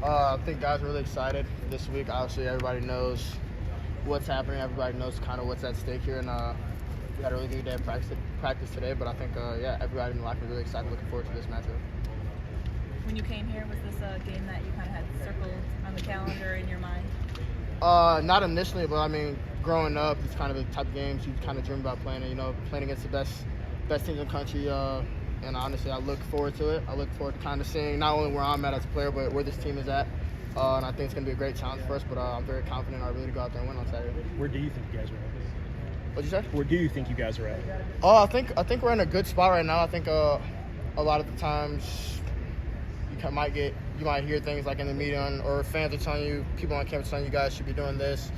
I think guys are really excited this week. Obviously, everybody knows what's happening. Everybody knows kind of what's at stake here, and we had a really good day of practice today. But I think, everybody in the locker room is really excited, looking forward to this matchup. When you came here, was this a game that you kind of had circled on the calendar in your mind? Not initially, but I mean, growing up, it's kind of the type of games you kind of dream about playing. Playing against the best teams in the country. And honestly, I look forward to it. I look forward to kind of seeing not only where I'm at as a player, but where this team is at. And I think it's going to be a great challenge for us. But I'm very confident in our ability to go out there and win on Saturday. Where do you think you guys are at? What'd you say? Where do you think you guys are at? I think we're in a good spot right now. I think a lot of the times you might hear things like in the media or fans are telling you, people on campus telling you guys should be doing this.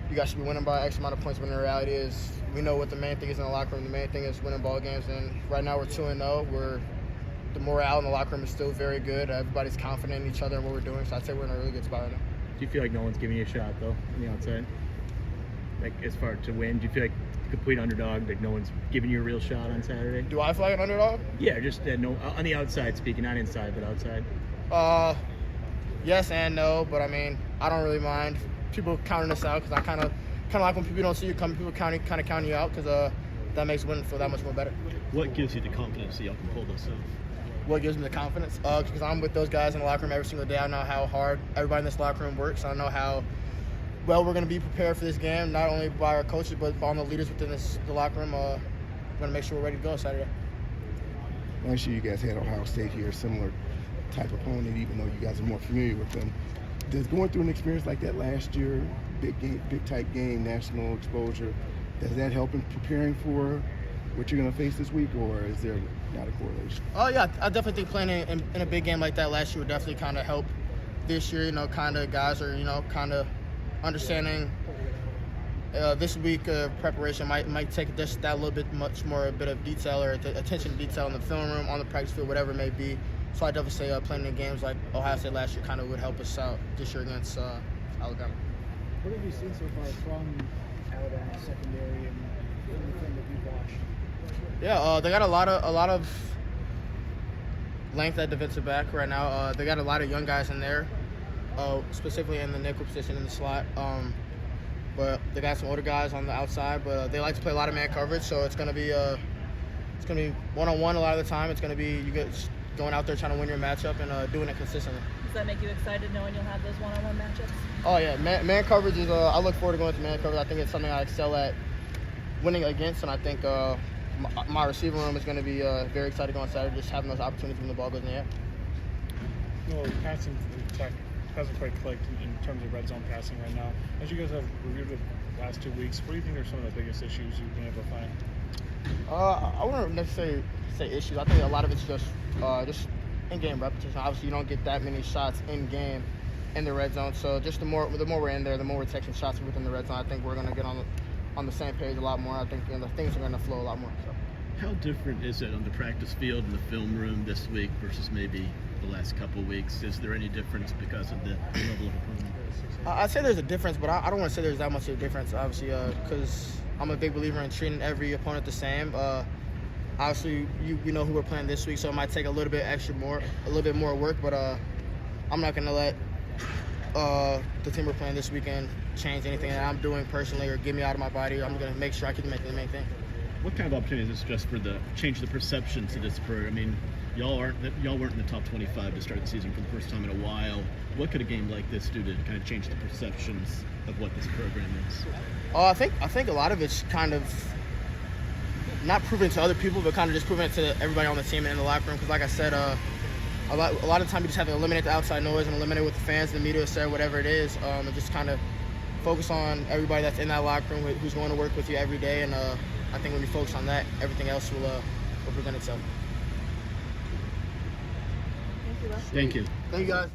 You guys should be winning by X amount of points, when the reality is we know what the main thing is in the locker room. The main thing is winning ball games, and right now we're 2-0. The morale in the locker room is still very good. Everybody's confident in each other and what we're doing, so I'd say we're in a really good spot right now. Do you feel like no one's giving you a shot, though, on the outside? Like, as far to win, do you feel like the complete underdog, like no one's giving you a real shot on Saturday? Do I feel like an underdog? Yeah, just no, on the outside speaking, not inside, but outside. Yes and no, but I mean, I don't really mind people counting us out, because I kind of like when people don't see you coming, people kind of count you out, because that makes winning feel that much more better. What gives you the confidence that y'all can pull this off? What gives me the confidence? Because I'm with those guys in the locker room every single day. I know how hard everybody in this locker room works. I know how well we're going to be prepared for this game, not only by our coaches, but by all the leaders within the locker room. We're going to make sure we're ready to go Saturday. Last year you guys had Ohio State here, similar type opponent, even though you guys are more familiar with them. Does going through an experience like that last year, big game, big tight game, national exposure, does that help in preparing for what you're going to face this week, or is there not a correlation? Oh yeah, I definitely think playing in a big game like that last year would definitely kind of help this year. Kind of guys are kind of understanding this week of preparation might take just that little bit much more a bit of detail or attention to detail in the film room, on the practice field, whatever it may be. So I definitely say playing in games like Ohio State last year kind of would help us out this year against Alabama. What have you seen so far from Alabama secondary and everything that you've watched? Yeah, they got a lot of length at defensive back right now. They got a lot of young guys in there, specifically in the nickel position in the slot. But they got some older guys on the outside, but they like to play a lot of man coverage, so it's gonna be one-on-one a lot of the time. It's gonna be you guys going out there trying to win your matchup and doing it consistently. Does that make you excited knowing you'll have those one-on-one matchups? Oh yeah, man coverage is. I look forward to going to man coverage. I think it's something I excel at winning against, and I think my receiver room is going to be very excited going Saturday, just having those opportunities when the ball goes in the air. Well, passing attack hasn't quite clicked in terms of red zone passing right now. As you guys have reviewed it the last 2 weeks, what do you think are some of the biggest issues you've been able to find? I wouldn't necessarily say issues. I think a lot of it's just in-game repetition. Obviously, you don't get that many shots in-game in the red zone. So just the more we're in there, the more we're taking shots within the red zone. I think we're going to get on the same page a lot more. I think the things are going to flow a lot more. So. How different is it on the practice field and the film room this week versus maybe the last couple of weeks? Is there any difference because of the level of opponent? I'd say there's a difference, but I don't want to say there's that much of a difference, obviously, because I'm a big believer in treating every opponent the same. Obviously, we know who we're playing this week, so it might take a little bit more work, but I'm not going to let the team we're playing this weekend change anything that I'm doing personally or get me out of my body. I'm going to make sure I keep making the main thing. What kind of opportunity is this just for the change the perception to this program? I mean, y'all weren't in the top 25 to start the season for the first time in a while. What could a game like this do to kind of change the perceptions of what this program is? I think a lot of it's kind of not proving to other people, but kind of just proving it to everybody on the team and in the locker room. Because like I said, a lot of time you just have to eliminate the outside noise and eliminate what the fans, the media say, whatever it is, and just kind of focus on everybody that's in that locker room who's going to work with you every day. And I think when you focus on that, everything else will present itself. Thank you, Les. Thank you. Thank you, guys.